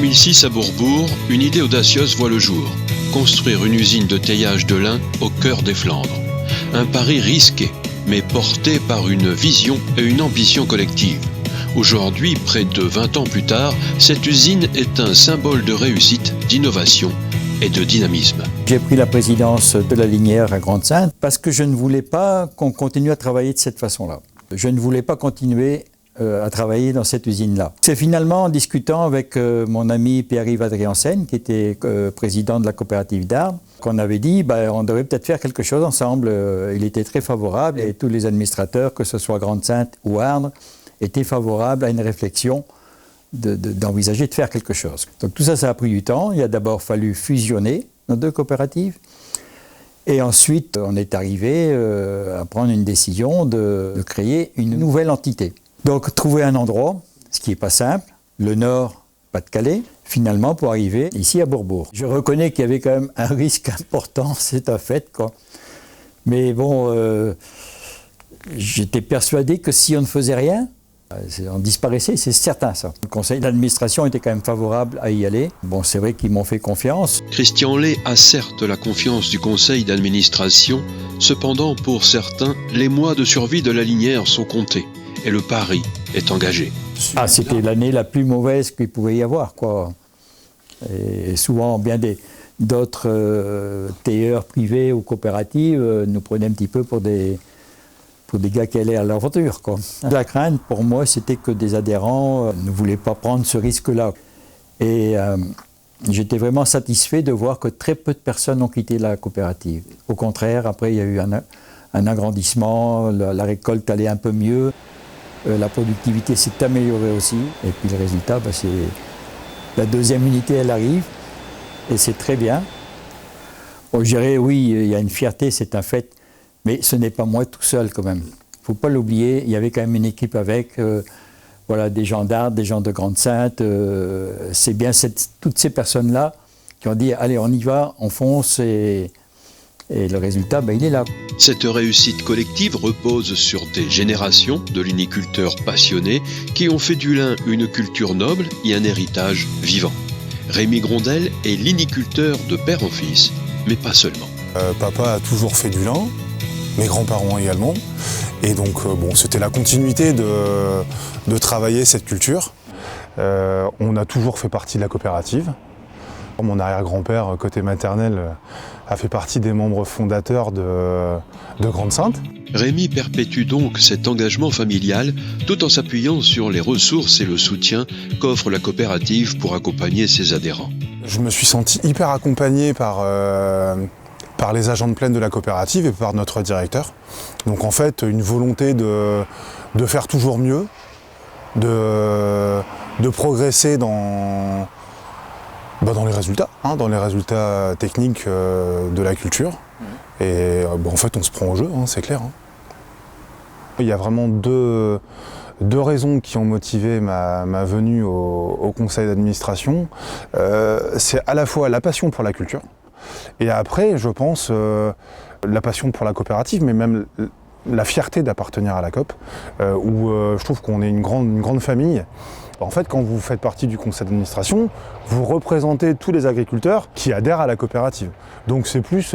2006, à Bourbourg, une idée audacieuse voit le jour. Construire une usine de teillage de lin au cœur des Flandres. Un pari risqué, mais porté par une vision et une ambition collective. Aujourd'hui, près de 20 ans plus tard, cette usine est un symbole de réussite, d'innovation et de dynamisme. J'ai pris la présidence de la Linière à Grande-Synthe parce que je ne voulais pas qu'on continue à travailler de cette façon-là. Je ne voulais pas continuer à travailler dans cette usine-là. C'est finalement en discutant avec mon ami Pierre-Yves Adriansen, qui était président de la coopérative d'Arles, qu'on avait dit on devrait peut-être faire quelque chose ensemble. Il était très favorable et tous les administrateurs, que ce soit Grande-Synthe ou Ardres, étaient favorables à une réflexion d'envisager de faire quelque chose. Donc tout ça, ça a pris du temps. Il a d'abord fallu fusionner nos deux coopératives. Et ensuite, on est arrivé à prendre une décision de créer une nouvelle entité. Donc trouver un endroit, ce qui n'est pas simple, le Nord, Pas-de-Calais, finalement pour arriver ici à Bourbourg. Je reconnais qu'il y avait quand même un risque important, c'est un fait, quoi. Mais bon, j'étais persuadé que si on ne faisait rien, on disparaissait, c'est certain ça. Le conseil d'administration était quand même favorable à y aller. Bon, c'est vrai qu'ils m'ont fait confiance. Christian Lay a certes la confiance du conseil d'administration, cependant pour certains, les mois de survie de la Linière sont comptés et le pari est engagé. Ah, c'était l'année la plus mauvaise qu'il pouvait y avoir, quoi. Et souvent, bien d'autres tailleurs privés ou coopératives nous prenaient un petit peu pour des gars qui allaient à l'aventure, quoi. La crainte, pour moi, c'était que des adhérents ne voulaient pas prendre ce risque-là. Et j'étais vraiment satisfait de voir que très peu de personnes ont quitté la coopérative. Au contraire, après, il y a eu un agrandissement, la récolte allait un peu mieux, la productivité s'est améliorée aussi. Et puis le résultat, c'est la deuxième unité, elle arrive, et c'est très bien. Bon, je dirais, oui, il y a une fierté, c'est un fait. Mais ce n'est pas moi tout seul quand même. Il ne faut pas l'oublier, il y avait quand même une équipe avec, des gens d'Arles, des gens de Grande-Synthe. C'est bien toutes ces personnes-là qui ont dit, allez, on y va, on fonce, et le résultat, il est là. Cette réussite collective repose sur des générations de liniculteurs passionnés qui ont fait du lin une culture noble et un héritage vivant. Rémi Grondel est liniculteur de père en fils, mais pas seulement. Papa a toujours fait du lin. Mes grands-parents également. Et donc, c'était la continuité de travailler cette culture. On a toujours fait partie de la coopérative. Mon arrière-grand-père, côté maternel, a fait partie des membres fondateurs de Grande-Synthe. Rémi perpétue donc cet engagement familial tout en s'appuyant sur les ressources et le soutien qu'offre la coopérative pour accompagner ses adhérents. Je me suis senti hyper accompagné par les agents de plaine de la coopérative et par notre directeur. Donc en fait, une volonté de faire toujours mieux, de progresser dans les résultats techniques de la culture. Et en fait, on se prend au jeu, c'est clair. Il y a vraiment deux raisons qui ont motivé ma venue au conseil d'administration. C'est à la fois la passion pour la culture, et après, je pense, la passion pour la coopérative, mais même la fierté d'appartenir à la COP, où je trouve qu'on est une grande famille. En fait, quand vous faites partie du conseil d'administration, vous représentez tous les agriculteurs qui adhèrent à la coopérative. Donc c'est plus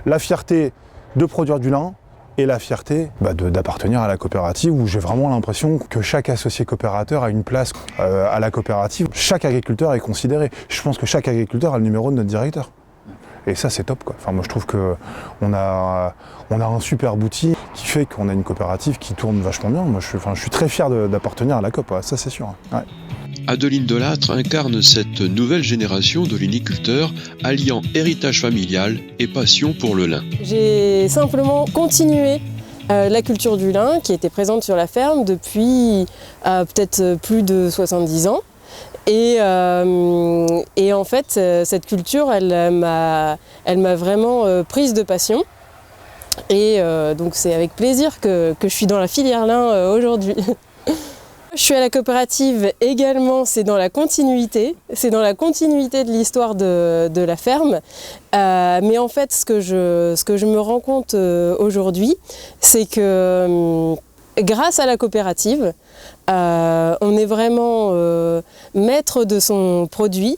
la fierté de produire du lin et la fierté d'appartenir à la coopérative, où j'ai vraiment l'impression que chaque associé coopérateur a une place à la coopérative. Chaque agriculteur est considéré. Je pense que chaque agriculteur a le numéro de notre directeur. Et ça, c'est top, quoi. Enfin, moi, je trouve qu'on a un super outil qui fait qu'on a une coopérative qui tourne vachement bien. Moi, je suis très fier d'appartenir à la COP, ça c'est sûr. Ouais. Adeline Delattre incarne cette nouvelle génération de liniculteurs alliant héritage familial et passion pour le lin. J'ai simplement continué la culture du lin qui était présente sur la ferme depuis peut-être plus de 70 ans. Et en fait, cette culture, elle m'a vraiment prise de passion. Et donc c'est avec plaisir que je suis dans la filière lin aujourd'hui. Je suis à la coopérative également, c'est dans la continuité de l'histoire de la ferme. Mais en fait, ce que je me rends compte aujourd'hui, c'est que grâce à la coopérative, On est vraiment maître de son produit.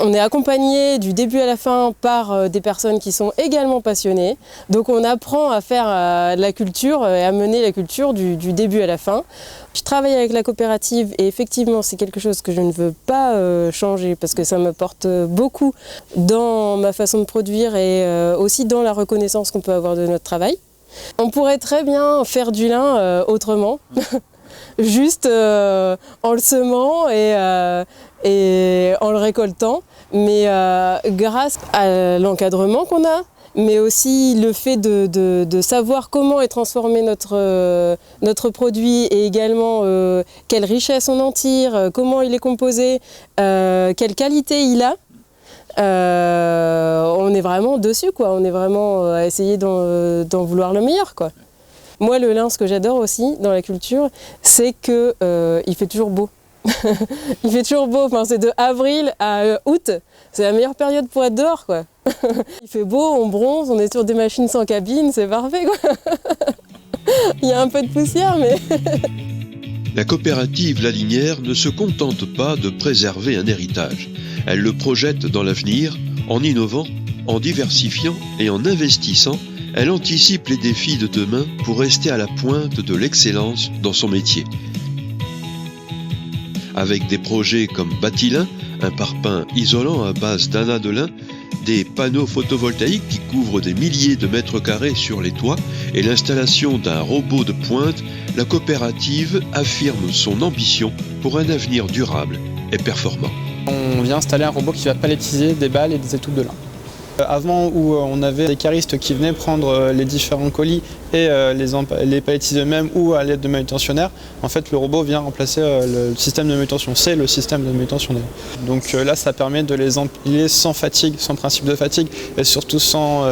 On est accompagné du début à la fin par des personnes qui sont également passionnées. Donc on apprend à faire la culture et à mener la culture du début à la fin. Je travaille avec la coopérative et effectivement c'est quelque chose que je ne veux pas changer parce que ça m'apporte beaucoup dans ma façon de produire et aussi dans la reconnaissance qu'on peut avoir de notre travail. On pourrait très bien faire du lin autrement. Juste en le semant et en le récoltant, mais grâce à l'encadrement qu'on a, mais aussi le fait de savoir comment est transformé notre produit et également quelle richesse on en tire, comment il est composé, quelle qualité il a. On est vraiment dessus, quoi. On est vraiment à essayer d'en vouloir le meilleur, quoi. Moi, le lin, ce que j'adore aussi dans la culture, c'est que il fait toujours beau. Il fait toujours beau. Enfin, c'est de avril à août. C'est la meilleure période pour être dehors, quoi. Il fait beau, on bronze, on est sur des machines sans cabine, c'est parfait, quoi. Il y a un peu de poussière, mais... La coopérative La Linière ne se contente pas de préserver un héritage. Elle le projette dans l'avenir, en innovant, en diversifiant et en investissant. Elle anticipe les défis de demain pour rester à la pointe de l'excellence dans son métier. Avec des projets comme Batilin, un parpaing isolant à base d'anas de lin, des panneaux photovoltaïques qui couvrent des milliers de mètres carrés sur les toits et l'installation d'un robot de pointe, la coopérative affirme son ambition pour un avenir durable et performant. On vient installer un robot qui va palettiser des balles et des étoupes de lin. Avant, où on avait des caristes qui venaient prendre les différents colis et les palettiser eux-mêmes ou à l'aide de manutentionnaires, en fait, le robot vient remplacer le système de manutention. C'est le système de manutention. Donc là, ça permet de les empiler sans fatigue, sans principe de fatigue et surtout sans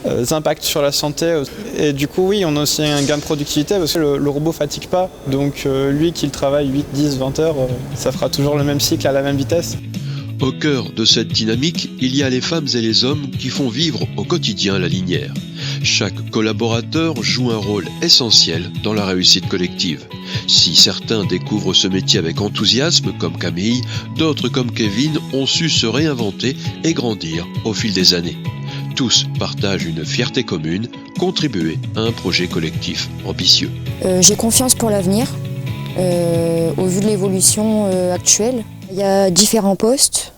impact sur la santé. Et du coup, oui, on a aussi un gain de productivité parce que le robot ne fatigue pas. Donc lui qui travaille 8, 10, 20 heures, ça fera toujours le même cycle à la même vitesse. Au cœur de cette dynamique, il y a les femmes et les hommes qui font vivre au quotidien La Linière. Chaque collaborateur joue un rôle essentiel dans la réussite collective. Si certains découvrent ce métier avec enthousiasme, comme Camille, d'autres comme Kevin ont su se réinventer et grandir au fil des années. Tous partagent une fierté commune, contribuer à un projet collectif ambitieux. J'ai confiance pour l'avenir, au vu de l'évolution actuelle. Il y a différents postes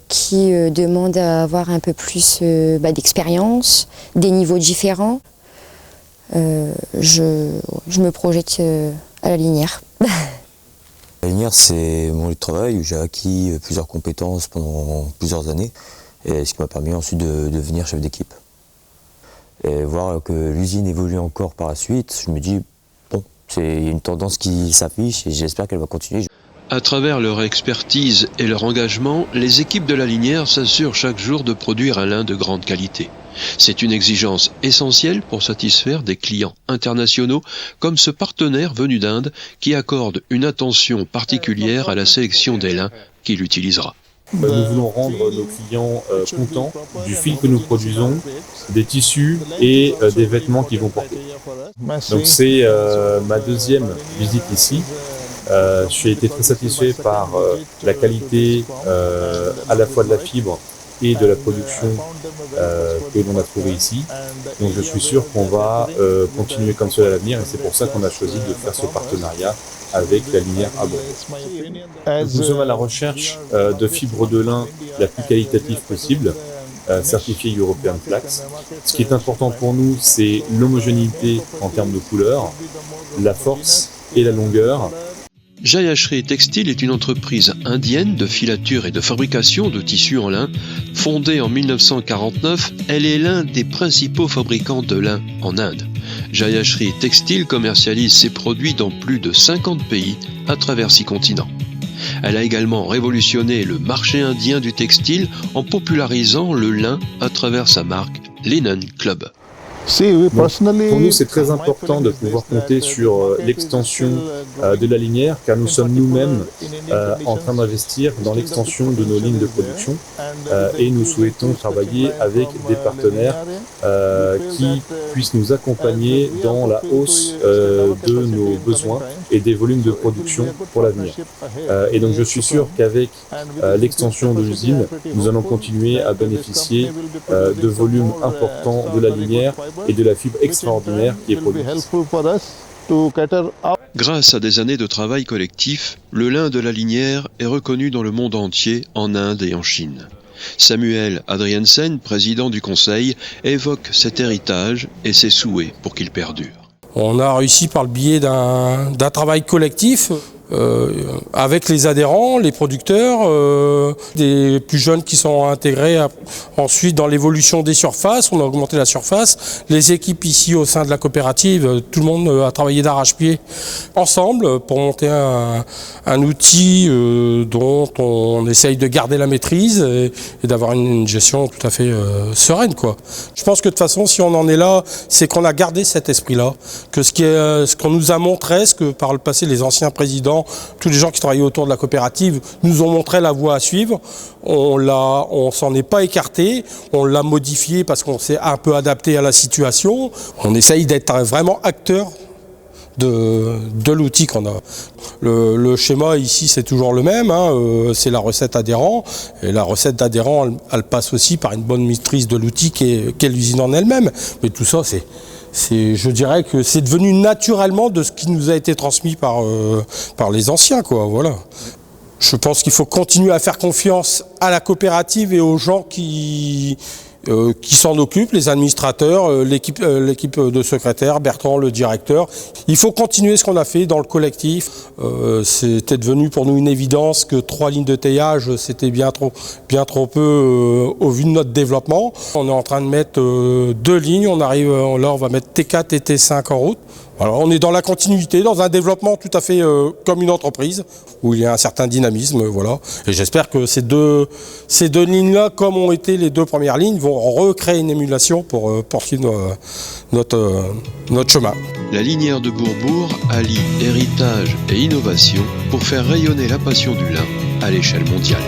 qui demandent à avoir un peu plus d'expérience, des niveaux différents. Je me projette à La Linière. La Linière, c'est mon lieu de travail où j'ai acquis plusieurs compétences pendant plusieurs années, et ce qui m'a permis ensuite de devenir chef d'équipe. Et voir que l'usine évolue encore par la suite, je me dis, bon, il y a une tendance qui s'affiche et j'espère qu'elle va continuer. À travers leur expertise et leur engagement, les équipes de La Linière s'assurent chaque jour de produire un lin de grande qualité. C'est une exigence essentielle pour satisfaire des clients internationaux comme ce partenaire venu d'Inde qui accorde une attention particulière à la sélection des lins qu'il utilisera. Nous voulons rendre nos clients contents du fil que nous produisons, des tissus et des vêtements qu'ils vont porter. Donc c'est ma deuxième visite ici. J'ai été très satisfait par la qualité à la fois de la fibre et de la production que l'on a trouvée ici. Donc je suis sûr qu'on va continuer comme cela à l'avenir et c'est pour ça qu'on a choisi de faire ce partenariat avec La Linière à Bordeaux. Nous sommes à la recherche de fibres de lin la plus qualitative possible, certifiée European Flax. Ce qui est important pour nous, c'est l'homogénéité en termes de couleur, la force et la longueur. Jayashri Textile est une entreprise indienne de filature et de fabrication de tissus en lin. Fondée en 1949, elle est l'un des principaux fabricants de lin en Inde. Jayashri Textile commercialise ses produits dans plus de 50 pays à travers 6 continents. Elle a également révolutionné le marché indien du textile en popularisant le lin à travers sa marque Linen Club. Pour nous, c'est très important de pouvoir compter sur l'extension de La Linière, car nous sommes nous-mêmes en train d'investir dans l'extension de nos lignes de production et nous souhaitons travailler avec des partenaires qui puissent nous accompagner dans la hausse de nos besoins et des volumes de production pour l'avenir. Et donc je suis sûr qu'avec l'extension de l'usine, nous allons continuer à bénéficier de volumes importants de la linière et de la fibre extraordinaire qui est produite. Grâce à des années de travail collectif, le lin de la linière est reconnu dans le monde entier, en Inde et en Chine. Samuel Adriensen, président du conseil, évoque cet héritage et ses souhaits pour qu'il perdure. On a réussi par le biais d'un travail collectif avec les adhérents, les producteurs, des plus jeunes qui sont intégrés ensuite dans l'évolution des surfaces. On a augmenté la surface. Les équipes ici au sein de la coopérative, tout le monde a travaillé d'arrache-pied ensemble pour monter un outil dont on essaye de garder la maîtrise et d'avoir une gestion tout à fait sereine, quoi. Je pense que de toute façon, si on en est là, c'est qu'on a gardé cet esprit-là, que ce qu'on nous a montré, ce que par le passé les anciens présidents, tous les gens qui travaillaient autour de la coopérative nous ont montré la voie à suivre. On s'en est pas écarté, on l'a modifié parce qu'on s'est un peu adapté à la situation. On essaye d'être vraiment acteur de l'outil qu'on a. Le schéma ici c'est toujours le même, c'est la recette adhérent, et la recette d'adhérent elle passe aussi par une bonne maîtrise de l'outil qu'est l'usine en elle-même. Mais tout ça je dirais que c'est devenu naturellement de ce qui nous a été transmis par les anciens, quoi, voilà. Je pense qu'il faut continuer à faire confiance à la coopérative et aux gens qui s'en occupent, les administrateurs, l'équipe de secrétaires, Bertrand, le directeur. Il faut continuer ce qu'on a fait dans le collectif. C'était devenu pour nous une évidence que 3 lignes de teillage, c'était bien trop peu au vu de notre développement. On est en train de mettre 2 lignes, on va mettre T4 et T5 en route. Alors on est dans la continuité, dans un développement tout à fait comme une entreprise, où il y a un certain dynamisme, voilà. Et j'espère que ces deux lignes-là, comme ont été les 2 premières lignes, vont recréer une émulation pour poursuivre notre chemin. La linière de Bourbourg allie héritage et innovation pour faire rayonner la passion du lin à l'échelle mondiale.